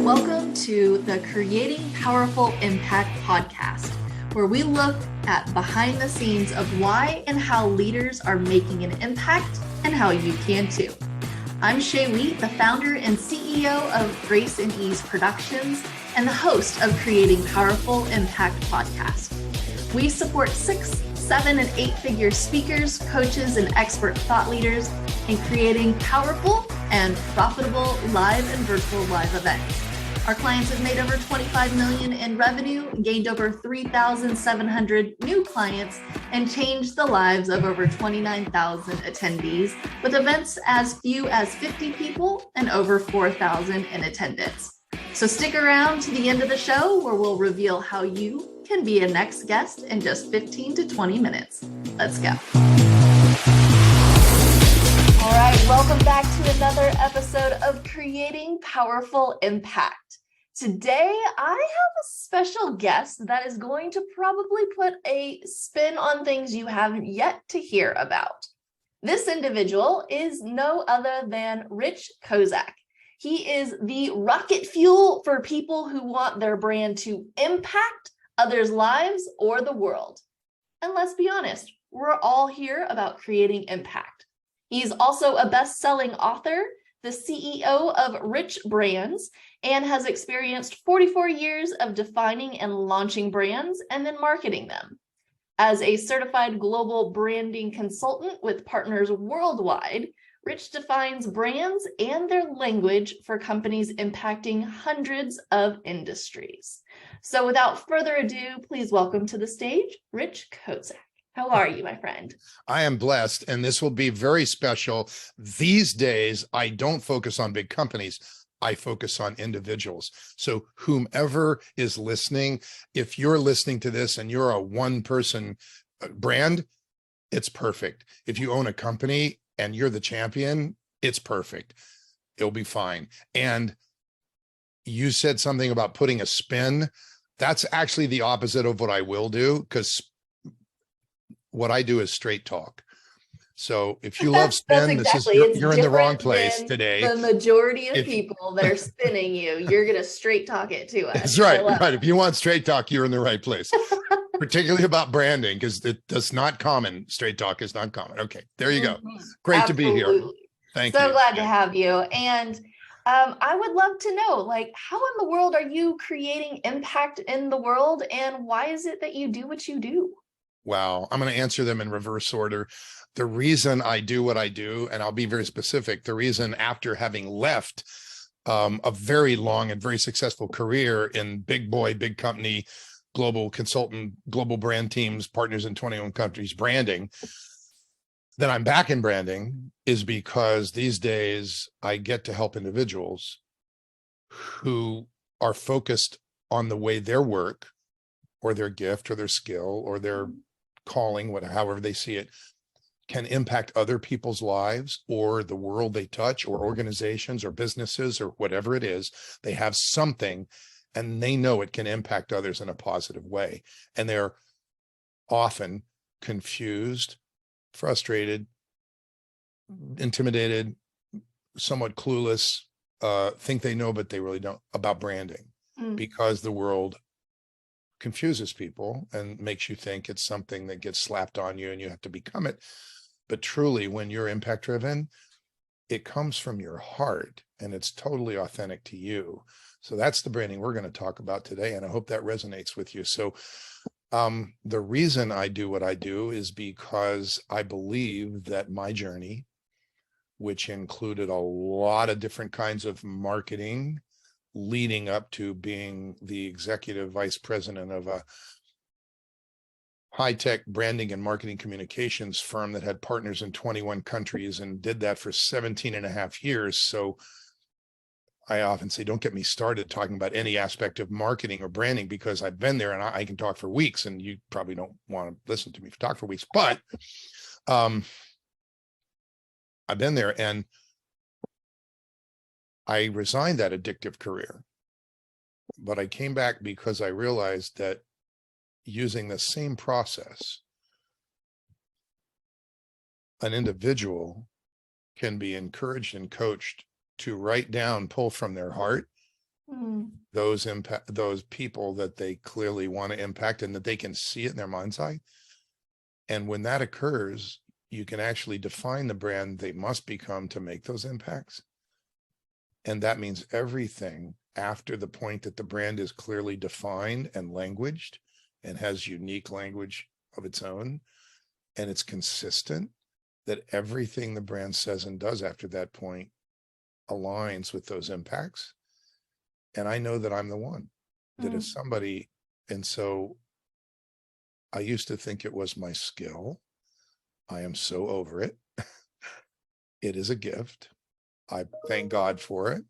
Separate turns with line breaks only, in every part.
Welcome to the Creating Powerful Impact podcast, where we look at behind the scenes of why and how leaders are making an impact and how you can too. I'm Shay Wheat, the founder and CEO of Grace and Ease Productions and the host of Creating Powerful Impact podcast. We support 6, 7, and 8-figure speakers, coaches, and expert thought leaders in creating powerful and profitable live and virtual live events. Our clients have made over $25 million in revenue, gained over 3,700 new clients, and changed the lives of over 29,000 attendees with events as few as 50 people and over 4,000 in attendance. So stick around to the end of the show where we'll reveal how you can be a next guest in just 15 to 20 minutes. Let's go. All right, welcome back to another episode of Creating Powerful Impact. Today, I have a special guest that is going to probably put a spin on things you haven't yet to hear about. This individual is no other than Rich Kozak. He is the rocket fuel for people who want their brand to impact others' lives or the world. And let's be honest, we're all here about creating impact. He's also a best-selling author, the CEO of Rich Brands, and has experienced 44 years of defining and launching brands and then marketing them. As a certified global branding consultant with partners worldwide, Rich defines brands and their language for companies impacting hundreds of industries. So without further ado, please welcome to the stage, Rich Kozak. How are you, my friend?
I am blessed, and this will be very special. These days, I don't focus on big companies. I focus on individuals. So whomever is listening, if you're listening to this and you're a one-person brand, it's perfect. If you own a company and you're the champion, it's perfect. It'll be fine. And you said something about putting a spin. That's actually the opposite of what I will do, because what I do is straight talk. So if you love spin, you're in the wrong place today.
The majority of people that are spinning you're going to straight talk it to us.
That's right. Right. If you want straight talk, you're in the right place, particularly about branding, because that's not common. Straight talk is not common. Okay, there you go. Great Absolutely. To be here. Thank you.
So glad to have you. And I would love to know, how in the world are you creating impact in the world, and why is it that you do what you do?
Wow. I'm going to answer them in reverse order. The reason I do what I do, and I'll be very specific, the reason after having left a very long and very successful career in big boy, big company, global consultant, global brand teams, partners in 21 countries, branding, that I'm back in branding is because these days I get to help individuals who are focused on the way their work or their gift or their skill or their calling, however they see it, can impact other people's lives or the world they touch or organizations or businesses or whatever it is. They have something and they know it can impact others in a positive way. And they're often confused, frustrated, intimidated, somewhat clueless, think they know, but they really don't, about branding because the world confuses people and makes you think it's something that gets slapped on you and you have to become it. But truly, when you're impact driven, it comes from your heart and it's totally authentic to you. So that's the branding we're going to talk about today. And I hope that resonates with you. So the reason I do what I do is because I believe that my journey, which included a lot of different kinds of marketing, leading up to being the executive vice president of a high-tech branding and marketing communications firm that had partners in 21 countries and did that for 17 and a half years. So I often say, don't get me started talking about any aspect of marketing or branding, because I've been there and I can talk for weeks, and you probably don't want to listen to me talk for weeks, but I've been there, and I resigned that addictive career, but I came back because I realized that using the same process, an individual can be encouraged and coached to write down, pull from their heart,
Mm.
those people that they clearly want to impact and that they can see it in their mind's eye. And when that occurs, you can actually define the brand they must become to make those impacts. And that means everything after the point that the brand is clearly defined and languaged and has unique language of its own, and it's consistent, that everything the brand says and does after that point aligns with those impacts. And I know that I'm the one that is somebody. And so I used to think it was my skill. I am so over it. It is a gift. I thank God for it.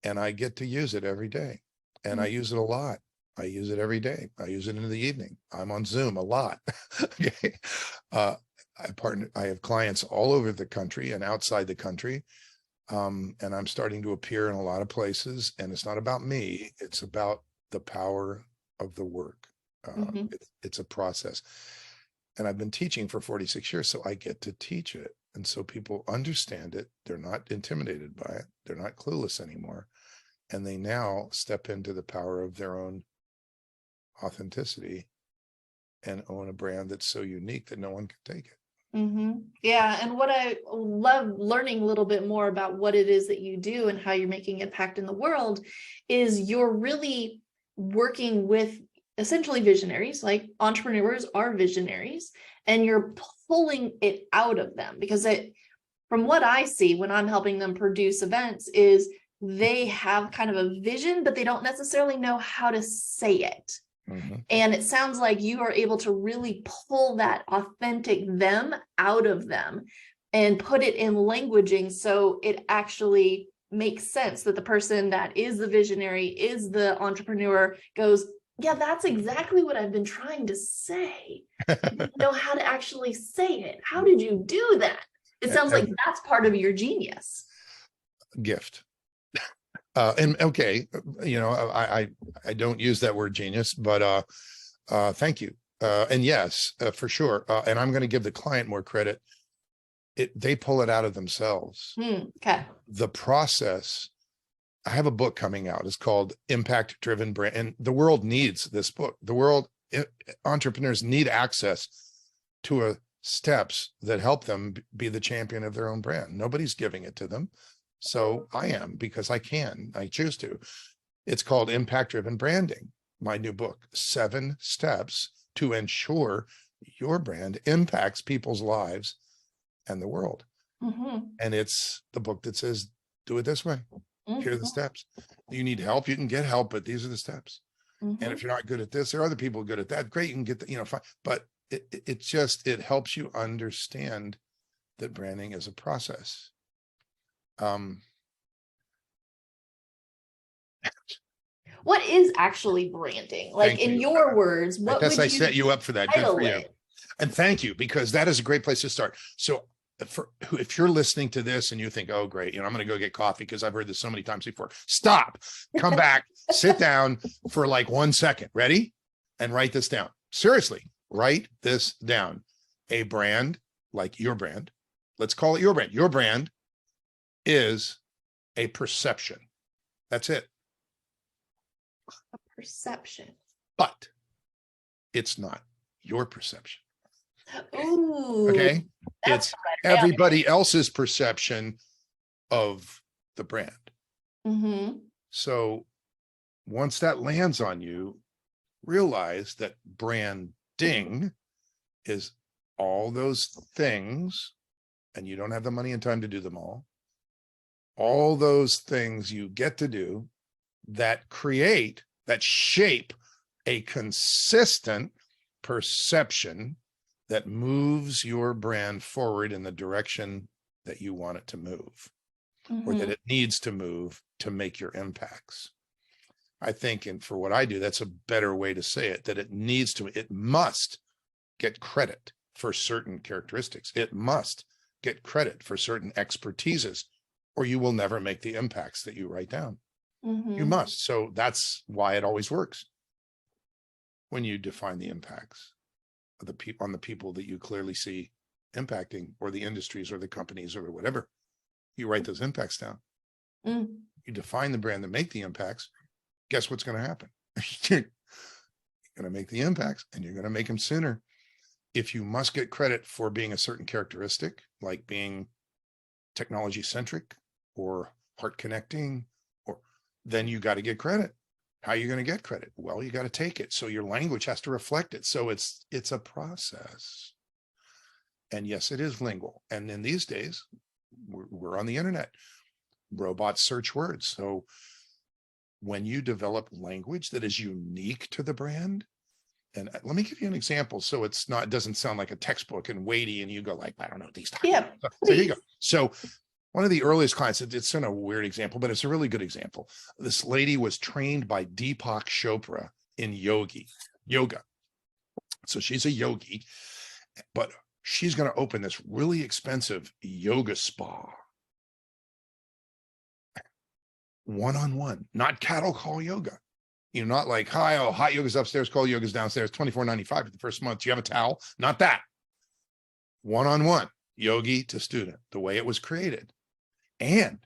And I get to use it every day. And I use it a lot. I use it every day. I use it in the evening. I'm on Zoom a lot. Okay. I have clients all over the country and outside the country. And I'm starting to appear in a lot of places, and it's not about me. It's about the power of the work. It's a process. And I've been teaching for 46 years, so I get to teach it. And so people understand it. They're not intimidated by it. They're not clueless anymore. And they now step into the power of their own authenticity and own a brand that's so unique that no one can take it.
Yeah. And what I love learning a little bit more about what it is that you do and how you're making impact in the world is you're really working with essentially visionaries. Like entrepreneurs are visionaries, and you're pulling it out of them, because from what I see when I'm helping them produce events, is they have kind of a vision, but they don't necessarily know how to say it. And it sounds like you are able to really pull that authentic them out of them and put it in languaging so it actually makes sense, that the person that is the visionary, is the entrepreneur, goes, yeah, that's exactly what I've been trying to say. I didn't know how to actually say it. How did you do that? It sounds like that's part of your genius.
Gift. And okay, I don't use that word genius, but thank you. And yes, for sure. And I'm going to give the client more credit. They pull it out of themselves.
Okay.
The process. I have a book coming out. It's called Impact Driven Brand, and the world needs this book. Entrepreneurs need access to steps that help them be the champion of their own brand. Nobody's giving it to them. So I am, because I choose to. It's called Impact Driven Branding, my new book, 7 steps to ensure your brand impacts people's lives and the world. And it's the book that says, do it this way. Here are the steps. You need help, you can get help, but these are the steps. And if you're not good at this, there are other people good at that. Great, you can get the, fine. But it helps you understand that branding is a process.
What is actually branding? Like, in your words, what would you
I set you up for that. Good for you. And thank you, because that is a great place to start. So if you're listening to this and you think, oh, great, I'm going to go get coffee because I've heard this so many times before. Stop, come back, sit down for like 1 second. Ready? And write this down. Seriously, write this down. A brand, like your brand, let's call it your brand. Your brand is a perception. That's it.
A perception.
But it's not your perception.
Ooh,
okay. It's everybody else's perception of the brand. So once that lands on you, realize that branding is all those things, and you don't have the money and time to do them all those things you get to do that shape a consistent perception that moves your brand forward in the direction that you want it to move, or that it needs to move to make your impacts. I think, and for what I do, that's a better way to say it, that it must get credit for certain characteristics. It must get credit for certain expertises, or you will never make the impacts that you write down. You must. So that's why it always works. When you define the impacts of the people on the people that you clearly see impacting, or the industries or the companies or whatever, you write those impacts down. You define the brand that make the impacts, guess what's going to happen? You're going to make the impacts, and you're going to make them sooner. If you must get credit for being a certain characteristic, like being technology centric or heart connecting, or then you got to get credit. How are you going to get credit? Well, you got to take it. So your language has to reflect it. So it's a process. And yes, it is lingual. And in these days, we're on the internet. Robots search words. So when you develop language that is unique to the brand, and let me give you an example. So it doesn't sound like a textbook and weighty, and you go like, I don't know these times.
Yeah.
So here you go. So one of the earliest clients, it's in a weird example, but it's a really good example. This lady was trained by Deepak Chopra in yoga. So she's a yogi, but she's going to open this really expensive yoga spa. One-on-one, not cattle call yoga. You know, not like, hi, oh, hot yoga's upstairs, cold yoga's downstairs, $24.95 for the first month. Do you have a towel? Not that. One-on-one, yogi to student, the way it was created. And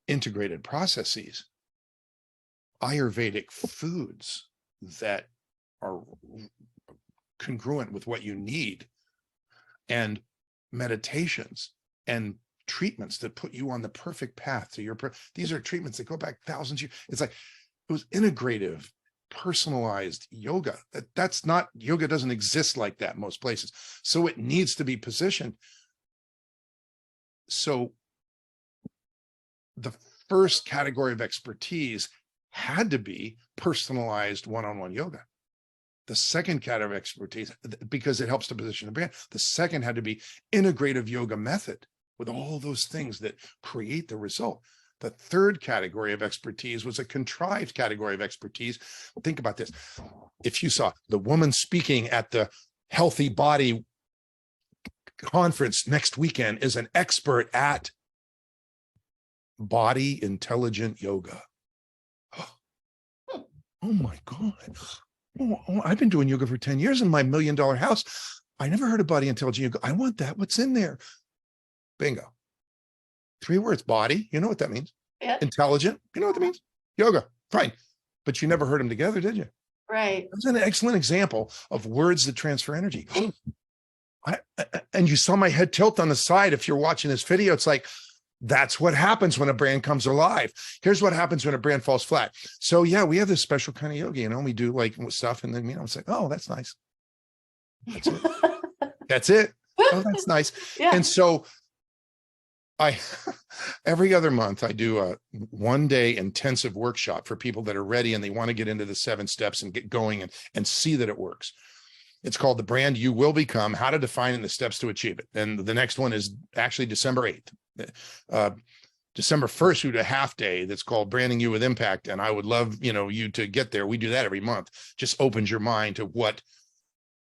integrated processes, Ayurvedic foods that are congruent with what you need, and meditations and treatments that put you on the perfect path to your, these are treatments that go back thousands of years. It's like, it was integrative, personalized yoga. That's not, yoga doesn't exist like that most places. So it needs to be positioned. So the first category of expertise had to be personalized one-on-one yoga. The second category of expertise, because it helps to position the brand, the second had to be integrative yoga method with all those things that create the result. The third category of expertise was a contrived category of expertise. Think about this. If you saw the woman speaking at the Healthy Body conference next weekend is an expert at body intelligent yoga. Oh my God. Oh, I've been doing yoga for 10 years in my $1 million house. I never heard of body intelligent yoga. I want that. What's in there? Bingo. 3 words, body. You know what that means.
Yeah.
Intelligent. You know what that means. Yoga. Fine. But you never heard them together, did you?
Right.
That's an excellent example of words that transfer energy. And you saw my head tilt on the side. If you're watching this video, it's like, that's what happens when a brand comes alive. Here's what happens when a brand falls flat. So yeah, we have this special kind of yoga, you know, we do like stuff, and then, you know, it's like, oh, that's nice. That's it. That's it. Oh, that's nice.
Yeah.
And so every other month I do a 1-day intensive workshop for people that are ready and they want to get into the 7 steps and get going and see that it works. It's called The Brand You Will Become, How to Define and the Steps to Achieve It. And the next one is actually December 8th. December 1st, we do a half day that's called Branding You with Impact. And I would love, you know, you to get there. We do that every month. Just opens your mind to what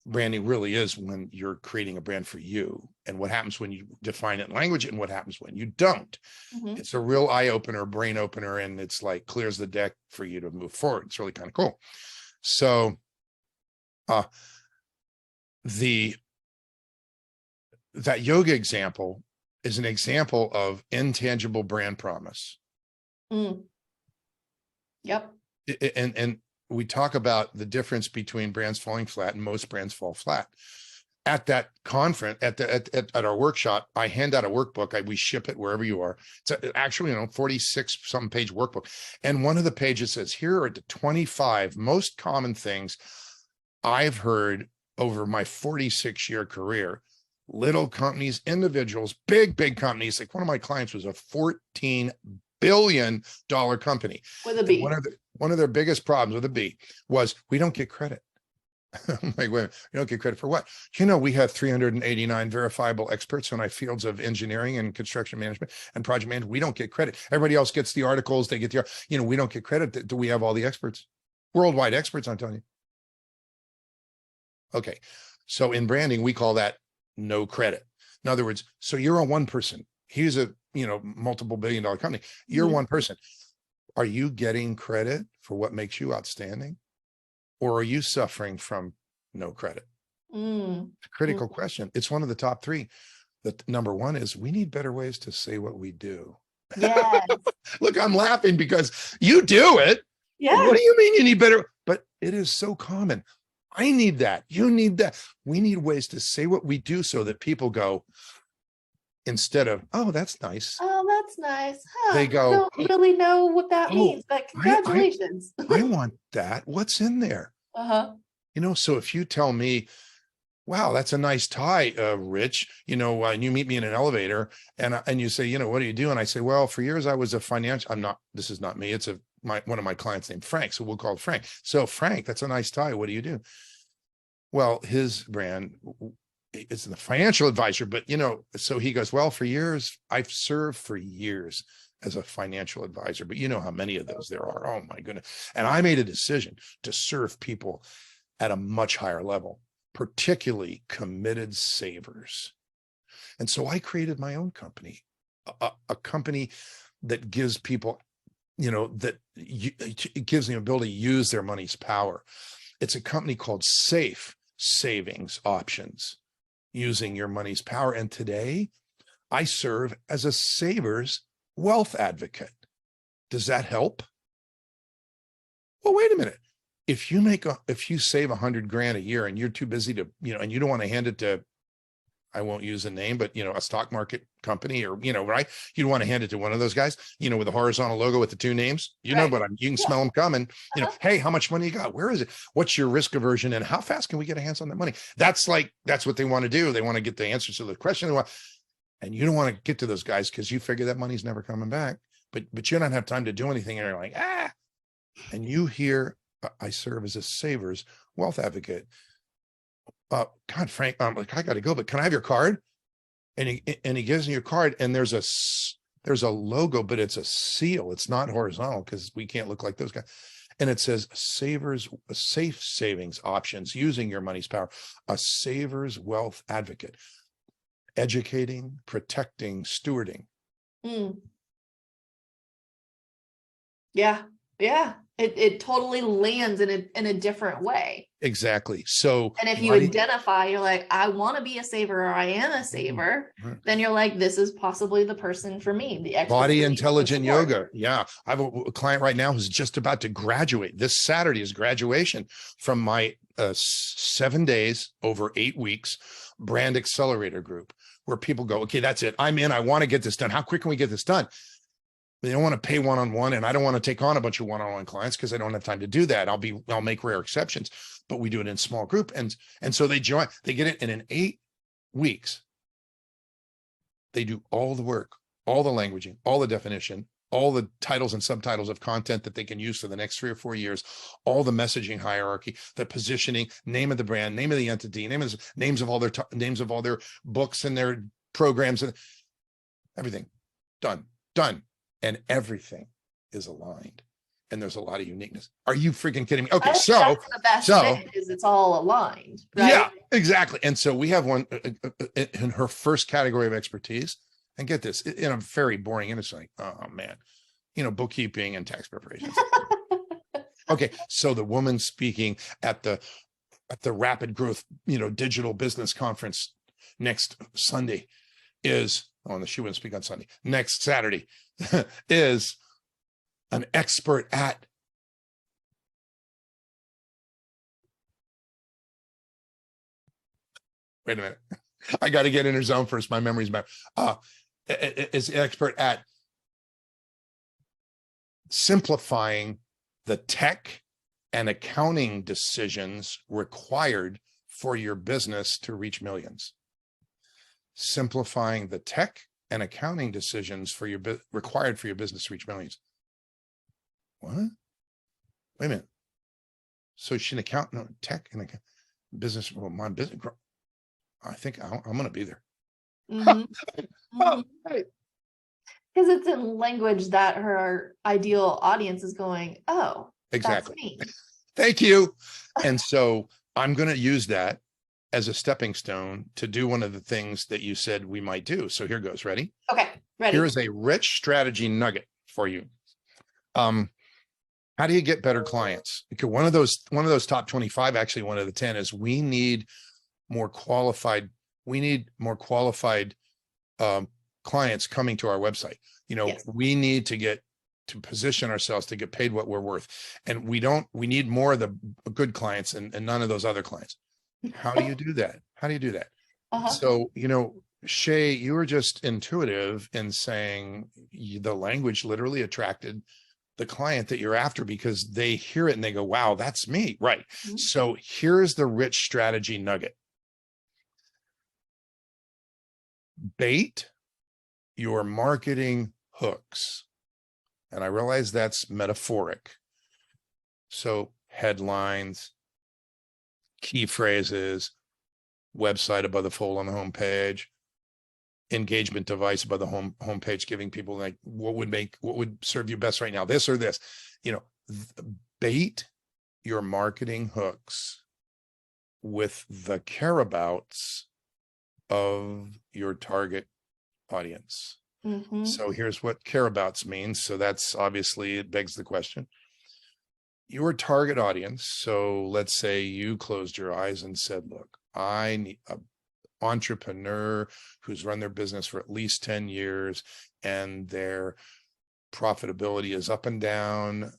branding really is when you're creating a brand for you, and what happens when you define it in language and what happens when you don't.
Mm-hmm. It's
a real eye opener, brain opener, and it's like clears the deck for you to move forward. It's really kind of cool. So that yoga example is an example of intangible brand promise.
Yep.
And we talk about the difference between brands falling flat and most brands fall flat. At that conference, at our workshop, I hand out a workbook. We ship it wherever you are. It's actually, you know, 46 some page workbook. And one of the pages says, here are the 25 most common things I've heard over my 46-year career. Little companies, individuals, big companies. Like one of my clients was a $14 billion company.
With a B.
One of their biggest problems with a B was, we don't get credit. I'm like, wait, you don't get credit for what? You know, we have 389 verifiable experts in our fields of engineering and construction management and project management. We don't get credit. Everybody else gets the articles. They get the, you know, we don't get credit. Do we have all the experts? Worldwide experts, I'm telling you. Okay. So in branding, we call that no credit. In other words, so you're a one person. Here's a, you know, multiple billion-dollar company. You're one person. Are you getting credit for what makes you outstanding? Or are you suffering from no credit? Critical question. It's one of the top 3. The number 1 is, we need better ways to say what we do.
Yes.
Look, I'm laughing because you do it.
Yeah.
What do you mean you need better? But it is so common. I need that. You need that. We need ways to say what we do so that people go, instead of, oh, that's nice.
Oh, that's nice. Huh.
They
I
go,
don't really know what that
oh,
means, but
I, I,
congratulations.
I want that. What's in there?
Uh-huh.
So if you tell me, wow, that's a nice tie, Rich, and you meet me in an elevator and you say, what do you do? And I say, well, for years I was a financial, this is not me. It's one of my clients named Frank. So we'll call it Frank. So Frank, that's a nice tie. What do you do? Well, his brand is the financial advisor, but so he goes, well, for years, I've served for years as a financial advisor, but you know how many of those there are. Oh my goodness. And I made a decision to serve people at a much higher level, particularly committed savers. And so I created my own company, a company that gives people, it gives them the ability to use their money's power. It's a company called Safe Savings Options, using your money's power. And today I serve as a savers wealth advocate. Does that help? Well, wait a minute. If you save 100 grand a year and you're too busy to, and you don't want to hand it to, I won't use a name, but a stock market company or, right. You don't want to hand it to one of those guys, with a horizontal logo with the two names,
Right.
but you can smell them coming, hey, how much money you got? Where is it? What's your risk aversion? And how fast can we get a hands on that money? That's what they want to do. They want to get the answers to the question they want. And you don't want to get to those guys because you figure that money's never coming back, but you don't have time to do anything. And you're like, and you hear, I serve as a savers wealth advocate. God, Frank, I'm like, I got to go, but can I have your card? And he gives me your card, and there's a logo, but it's a seal. It's not horizontal because we can't look like those guys. And it says safe savings options using your money's power, a savers wealth advocate, educating, protecting, stewarding.
Mm. Yeah. Yeah. It totally lands in a different way.
Exactly. So,
and if you identify, you're like, I want to be a saver, or I am a saver, then you're like, this is possibly the person for me. The expert
body intelligent yoga. Yeah. I have a client right now who's just about to graduate. This Saturday is graduation from my 7 days over 8 weeks brand accelerator group, where people go, okay, that's it. I'm in. I want to get this done. How quick can we get this done? They don't want to pay one-on-one, and I don't want to take on a bunch of one-on-one clients because I don't have time to do that. I'll make rare exceptions, but we do it in small group. And so they join, they get it. And in 8 weeks, they do all the work, all the languaging, all the definition, all the titles and subtitles of content that they can use for the next 3 or 4 years, all the messaging hierarchy, the positioning, name of the brand, name of the entity, names of all their books and their programs, and everything done. And everything is aligned. And there's a lot of uniqueness. Are you freaking kidding me? Okay, that's the best
thing is it's all aligned, right?
Yeah, exactly. And so we have one in her first category of expertise. And get this, in a very boring industry, like, oh man, bookkeeping and tax preparations. Okay, so the woman speaking at the Rapid Growth, Digital Business Conference next Sunday is, she wouldn't speak on Sunday, next Saturday is an expert at wait a minute. I got to get in her zone first. My memory's bad. Is an expert at simplifying the tech and accounting decisions required for your business to reach millions. Simplifying the tech and accounting decisions required for your business to reach millions. What? Wait a minute. So she's an accountant, tech and business. Well, my business. I think I'm going to be there.
Because it's in language that her ideal audience is going, oh,
exactly.
That's me.
Thank you. And so I'm going to use that as a stepping stone to do one of the things that you said we might do. So here goes. Ready?
Okay. Ready.
Here's a rich strategy nugget for you. How do you get better clients? Because one of those top 25, actually one of the 10 is we need more qualified clients coming to our website. Yes. We need to get to position ourselves to get paid what we're worth. And we need more of the good clients and none of those other clients. How do you do that? How do you do that? So, Shay, you were just intuitive in saying the language literally attracted the client that you're after because they hear it and they go, wow, that's me. Right. So here's the rich strategy nugget. Bait your marketing hooks. And I realize that's metaphoric. So headlines, key phrases, website above the fold on the homepage, engagement device above the homepage, giving people like what would serve you best right now, this or this. Bait your marketing hooks with the careabouts of your target audience. So here's what careabouts means. So that's obviously, it begs the question. Your target audience. So let's say you closed your eyes and said, look, I need an entrepreneur who's run their business for at least 10 years and their profitability is up and down.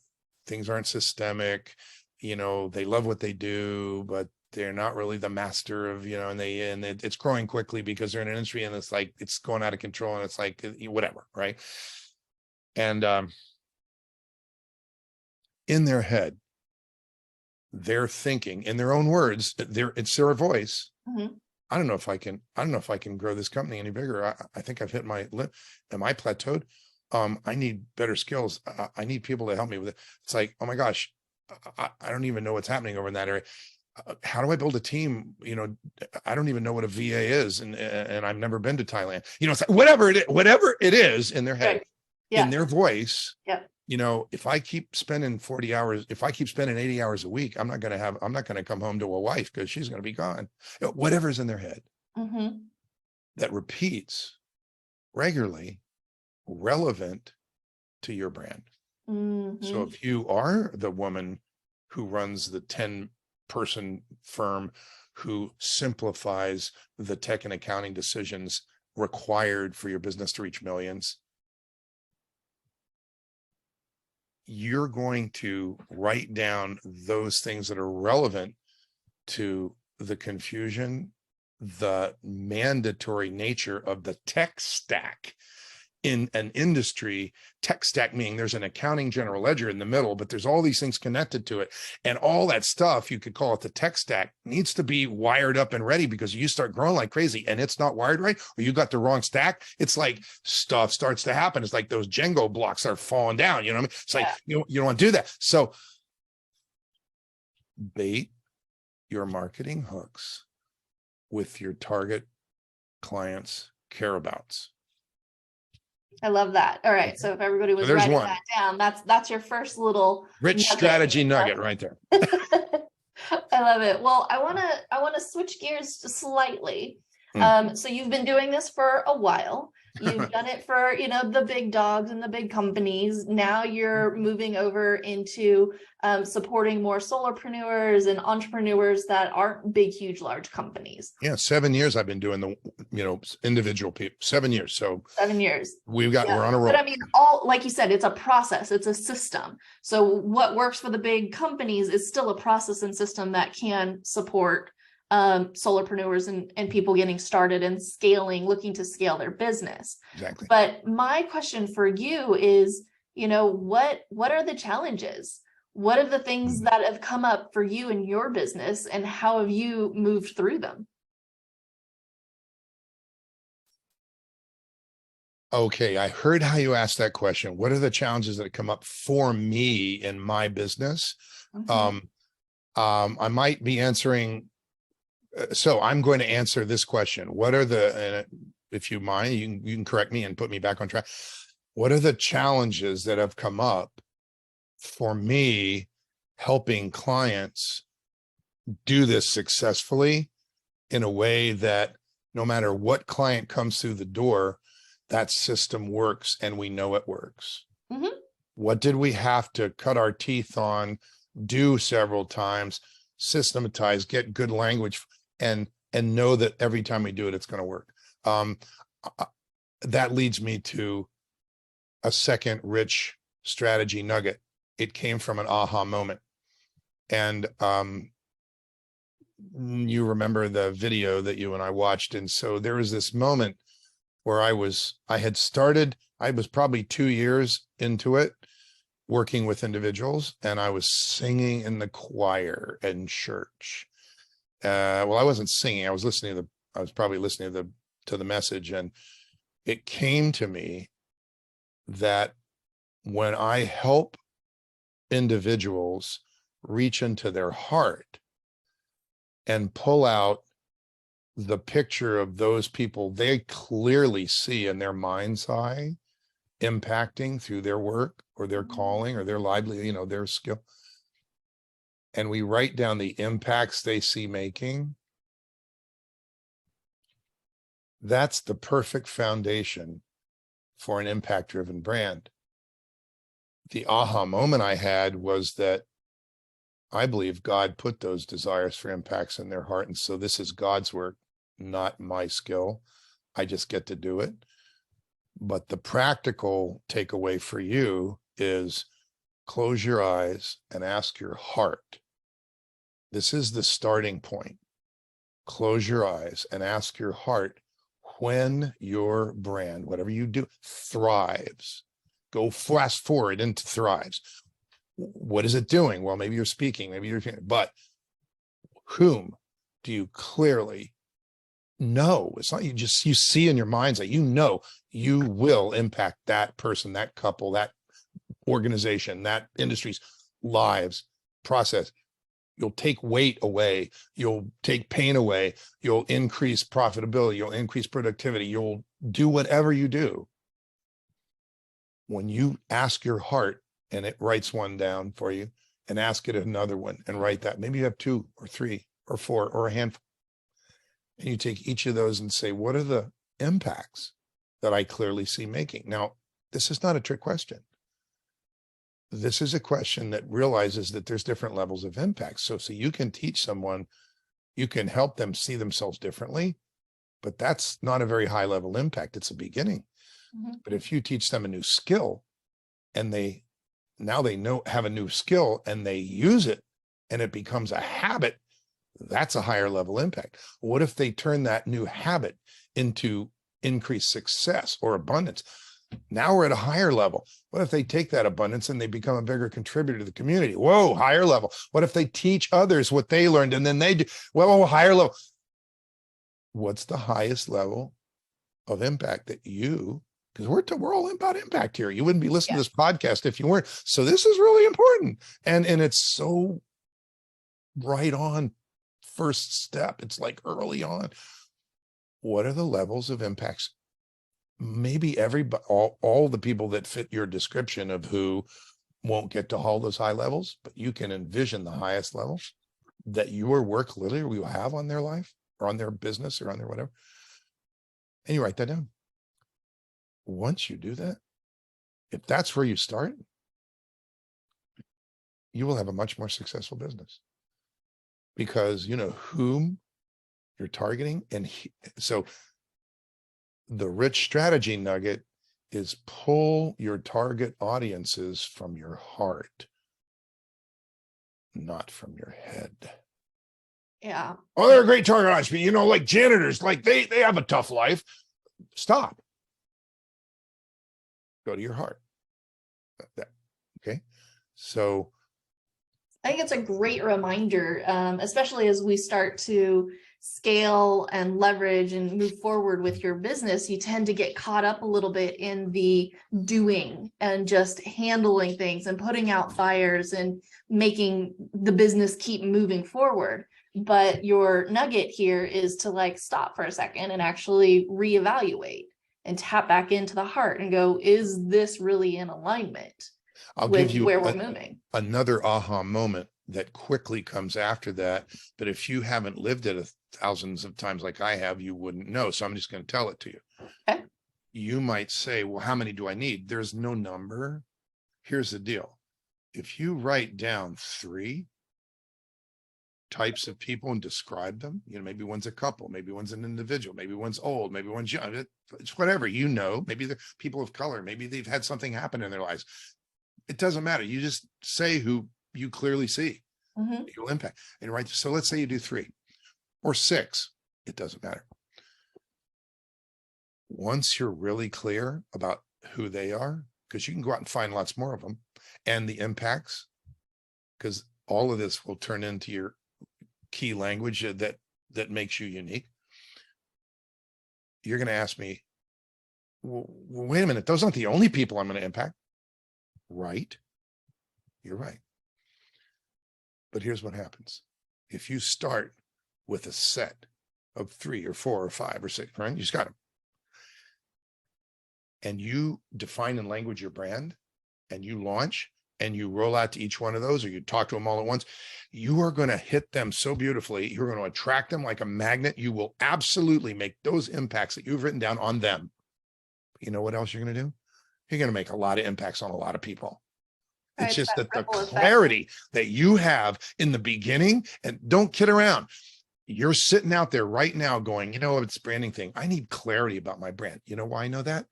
Things aren't systemic. They love what they do, but they're not really the master of, and it's growing quickly because they're in an industry and it's like, it's going out of control and it's like, whatever. Right. And, in their head, they're thinking in their own words, it's their voice. I don't know if I can grow this company any bigger. I think I've hit my limit. Am I plateaued? I need better skills. I need people to help me with it. It's like, oh my gosh, I don't even know what's happening over in that area. How do I build a team? I don't even know what a VA is, and I've never been to Thailand. It's like whatever it is in their head, in their voice. If I keep spending 40 hours, if I keep spending 80 hours a week, I'm not going to come home to a wife because she's going to be gone. Whatever's in their head that repeats regularly, relevant to your brand. So if you are the woman who runs the 10-person firm who simplifies the tech and accounting decisions required for your business to reach millions, you're going to write down those things that are relevant to the confusion, the mandatory nature of the tech stack in an industry. Tech stack meaning there's an accounting general ledger in the middle, but there's all these things connected to it. And all that stuff, you could call it the tech stack, needs to be wired up and ready because you start growing like crazy and it's not wired right, or you got the wrong stack. It's like stuff starts to happen. It's like those Jenga blocks are falling down. You know what I mean? It's like, you don't want to do that. So bait your marketing hooks with your target clients' careabouts.
I love that. All right. So if everybody was writing that down, that's your first little
rich strategy nugget right there.
I love it. Well, I want to switch gears slightly. So you've been doing this for a while. You've done it for, the big dogs and the big companies. Now you're moving over into supporting more solopreneurs and entrepreneurs that aren't big, huge, large companies.
Yeah. 7 years I've been doing the, individual people, 7 years. So
7 years.
We're on a roll.
But I mean, like you said, it's a process, it's a system. So what works for the big companies is still a process and system that can support solopreneurs and people getting started and looking to scale their business.
Exactly.
But my question for you is, what are the challenges? What are the things that have come up for you in your business and how have you moved through them?
Okay. I heard how you asked that question. What are the challenges that come up for me in my business? I might be answering. So I'm going to answer this question. What are if you mind, you can correct me and put me back on track. What are the challenges that have come up for me helping clients do this successfully in a way that no matter what client comes through the door, that system works and we know it works? What did we have to cut our teeth on, do several times, systematize, get good language, and know that every time we do it, it's going to work. That leads me to a second rich strategy nugget. It came from an aha moment. And you remember the video that you and I watched. And so there was this moment where I was probably 2 years into it, working with individuals, and I was singing in the choir in church. Well, I wasn't singing. I was probably listening to the message. And it came to me that when I help individuals reach into their heart and pull out the picture of those people they clearly see in their mind's eye impacting through their work or their calling or their livelihood, their skill, and we write down the impacts they see making, that's the perfect foundation for an impact-driven brand. The aha moment I had was that I believe God put those desires for impacts in their heart. And so this is God's work, not my skill. I just get to do it. But the practical takeaway for you is close your eyes and ask your heart. This is the starting point. Close your eyes and ask your heart, when your brand, whatever you do, thrives, go fast forward into thrives. What is it doing? Well, maybe you're speaking, but whom do you clearly know? It's not you see in your mind's eye, you will impact that person, that couple, that organization, that industry's lives, process. You'll take weight away. You'll take pain away. You'll increase profitability. You'll increase productivity. You'll do whatever you do. When you ask your heart and it writes one down for you, and ask it another one and write that. Maybe you have 2 or 3 or 4 or a handful. And you take each of those and say, what are the impacts that I clearly see making? Now, this is not a trick question. This is a question that realizes that there's different levels of impact. So you can teach someone, you can help them see themselves differently, but that's not a very high level impact. It's a beginning. Mm-hmm. But if you teach them a new skill and now they have a new skill and they use it and it becomes a habit, that's a higher level impact. What if they turn that new habit into increased success or abundance? Now we're at a higher level. What if they take that abundance and they become a bigger contributor to the community? Whoa, higher level. What if they teach others what they learned and then they do, well, higher level. What's the highest level of impact that because we're all about impact here. You wouldn't be listening to this podcast if you weren't. So this is really important. And it's so right on first step. It's like early on. What are the levels of impacts? Maybe all the people that fit your description of who won't get to all those high levels, but you can envision the highest levels that your work literally will have on their life or on their business or on their whatever. And you write that down. Once you do that, if that's where you start, you will have a much more successful business because you know whom you're targeting. And so the rich strategy nugget is pull your target audiences from your heart, not from your head.
Yeah.
Oh, they're a great target audience, but like janitors, like they have a tough life. Stop. Go to your heart. Okay. So
I think it's a great reminder, especially as we start to scale and leverage and move forward with your business. You tend to get caught up a little bit in the doing and just handling things and putting out fires and making the business keep moving forward. But your nugget here is to stop for a second and actually reevaluate and tap back into the heart and go, is this really in alignment with where we're moving?
Another aha moment that quickly comes after that. But if you haven't lived it thousands of times like I have, you wouldn't know. So I'm just going to tell it to you.
Okay.
You might say, well, how many do I need? There's no number. Here's the deal. If you write down 3 types of people and describe them, maybe one's a couple, maybe one's an individual, maybe one's old, maybe one's young, it's whatever, maybe they're people of color, maybe they've had something happen in their lives. it doesn't matter. You just say who you clearly see.
Mhm.
You'll impact. And right. So let's say you do 3 or 6. It doesn't matter. Once you're really clear about who they are, because you can go out and find lots more of them, and the impacts, because all of this will turn into your key language that makes you unique. You're going to ask me, well, wait a minute, those aren't the only people I'm going to impact. Right. You're right. But here's what happens. If you start with a set of 3 or 4 or 5 or 6, right? You just got them. And you define and language your brand, and you launch, and you roll out to each one of those, or you talk to them all at once, you are going to hit them so beautifully. You're going to attract them like a magnet. You will absolutely make those impacts that you've written down on them. But you know what else you're going to do? You're going to make a lot of impacts on a lot of people. It's
Right,
just that the
ripple effect.
clarity that you have in the beginning, and don't kid around. You're sitting out there right now going, you know, it's branding thing. I need clarity about my brand. You know why I know that?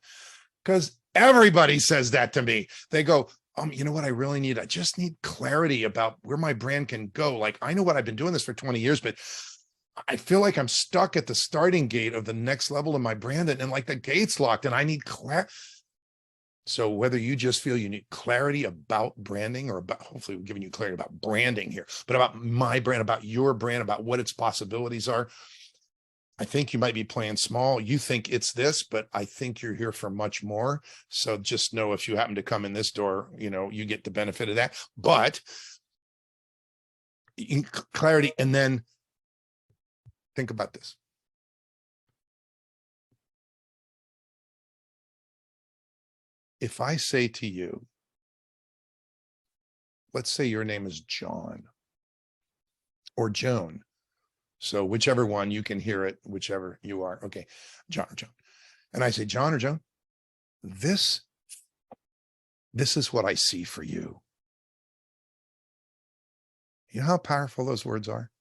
Because everybody says that to me. They go, you know what I really need? I just need clarity about where my brand can go. Like, I know what I've been doing this for 20 years, but I feel like I'm stuck at the starting gate of the next level of my brand, and like the gate's locked, and I need clarity. So whether you just feel you need clarity about branding, or about, hopefully we're giving you clarity about branding here, but about my brand, about your brand, about what its possibilities are. I think you might be playing small. You think it's this, but I think you're here for much more. So just know, if you happen to come in this door, you know, you get the benefit of that. But clarity, and then think about this. If I say to you, let's say your name is John or Joan. So whichever one, you can hear it, whichever you are. Okay, John or Joan. And I say, John or Joan, this is what I see for you. You know how powerful those words are?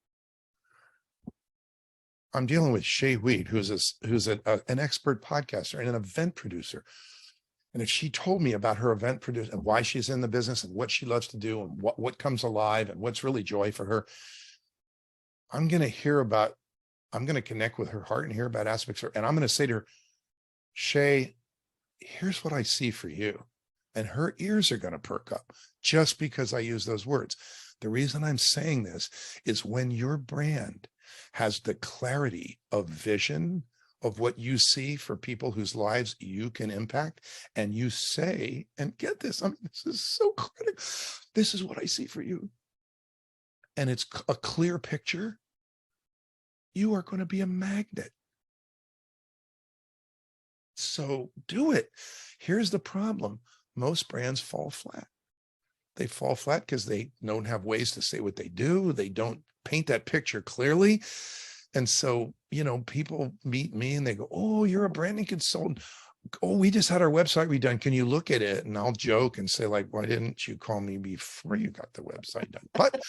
I'm dealing with Shay Wheat, who's an expert podcaster and an event producer. And if she told me about her event producer and why she's in the business and what she loves to do and what comes alive and what's really joy for her, I'm going to connect with her heart and hear about aspects of her. And I'm going to say to her, Shay, here's what I see for you. And her ears are going to perk up just because I use those words. The reason I'm saying this is when your brand has the clarity of vision of what you see for people whose lives you can impact, and you say, and get this, I mean, this is so critical. This is what I see for you. And it's a clear picture. You are going to be a magnet. So do it. Here's the problem. Most brands fall flat. They fall flat because they don't have ways to say what they do. They don't paint that picture clearly. And so, you know, people meet me and they go, oh, you're a branding consultant. Oh, we just had our website redone. Can you look at it? And I'll joke and say, like, why didn't you call me before you got the website done? But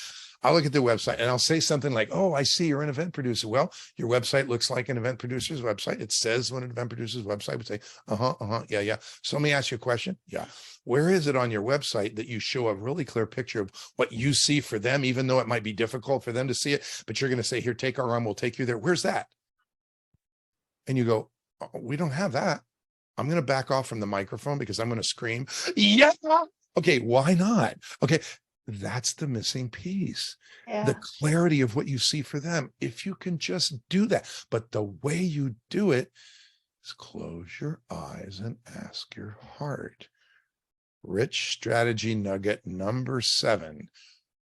I'll look at the website and I'll say something like, oh, I see you're an event producer. Well, your website looks like an event producer's website. It says what an event producer's website would say. Yeah. So let me ask you a question. Yeah. Where is it on your website that you show a really clear picture of what you see for them, even though it might be difficult for them to see it, but you're going to say, here, take our arm, we'll take you there. Where's that? And you go, oh, we don't have that. I'm going to back off from the microphone because I'm going to scream. Yeah. Okay. Why not? Okay. That's the missing piece.
Yeah.
The clarity of what you see for them. If you can just do that, but the way you do it is close your eyes and ask your heart. Rich strategy nugget number 7.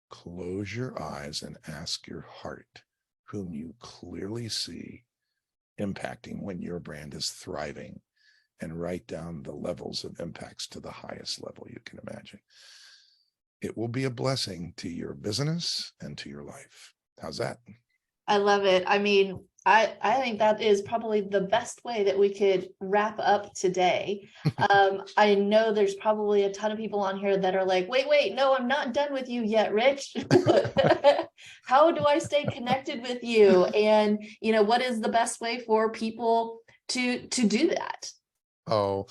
Close your eyes and ask your heart, whom you clearly see impacting when your brand is thriving, and write down the levels of impacts to the highest level you can imagine. It will be a blessing to your business and to your life. How's that?
I love it. I mean, I think that is probably the best way that we could wrap up today. I know there's probably a ton of people on here that are like, wait, no, I'm not done with you yet, Rich. How do I stay connected with you? And, you know, what is the best way for people to do that?
Oh,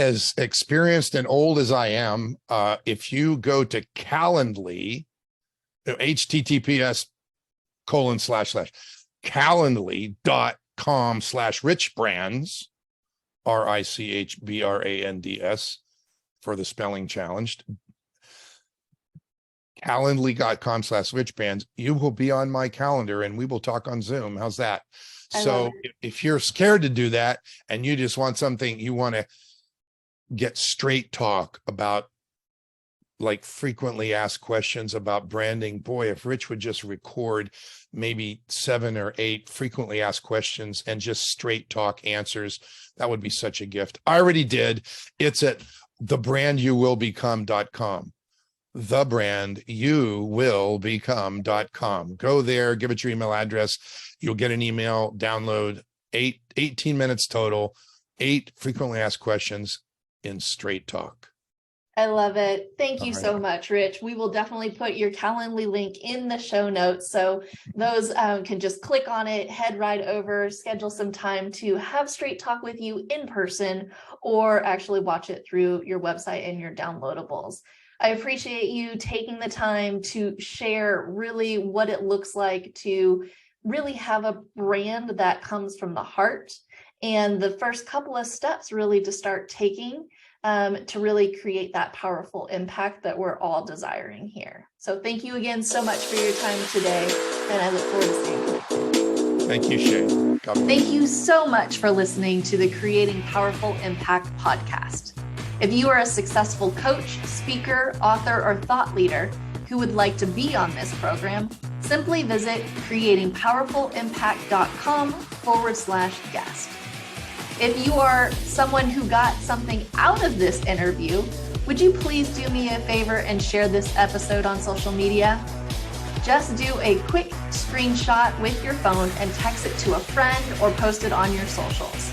as experienced and old as I am, if you go to Calendly, https://calendly.com/richbrands, RICHBRANDS for the spelling challenged, calendly.com/richbrands, you will be on my calendar and we will talk on Zoom. How's that? So if you're scared to do that and you just want something, you want to get straight talk about, like, frequently asked questions about branding. Boy, if Rich would just record maybe 7 or 8 frequently asked questions and just straight talk answers, that would be such a gift. I already did. It's at thebrandyouwillbecome.com. thebrandyouwillbecome.com. Go there, give it your email address. You'll get an email, download 18 minutes total, 8 frequently asked questions in straight talk.
I love it. Thank you
All
so
right.
much, Rich. We will definitely put your Calendly link in the show notes, so those can just click on it, head right over, schedule some time to have straight talk with you in person, or actually watch it through your website and your downloadables. I appreciate you taking the time to share really what it looks like to really have a brand that comes from the heart, and the first couple of steps really to start taking to really create that powerful impact that we're all desiring here. So thank you again so much for your time today, and I look forward to staying connected.
Thank you, Shay.
Thank you so much for listening to the Creating Powerful Impact podcast. If you are a successful coach, speaker, author, or thought leader who would like to be on this program, simply visit creatingpowerfulimpact.com/guest. If you are someone who got something out of this interview, would you please do me a favor and share this episode on social media? Just do a quick screenshot with your phone and text it to a friend or post it on your socials.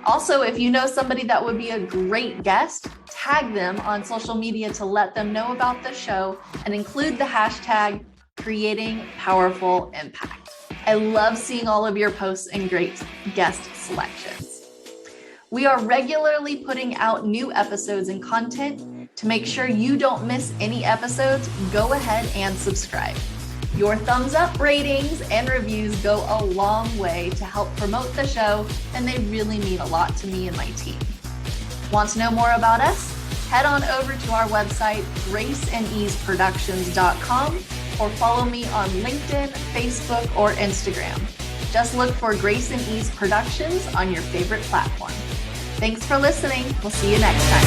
Also, if you know somebody that would be a great guest, tag them on social media to let them know about the show and include the hashtag Creating Powerful Impact. I love seeing all of your posts and great guest selections. We are regularly putting out new episodes and content. To make sure you don't miss any episodes, go ahead and subscribe. Your thumbs up, ratings, and reviews go a long way to help promote the show, and they really mean a lot to me and my team. Want to know more about us? Head on over to our website, graceandeaseproductions.com, or follow me on LinkedIn, Facebook, or Instagram. Just look for Grace and Ease Productions on your favorite platform. Thanks for listening. We'll see you next time.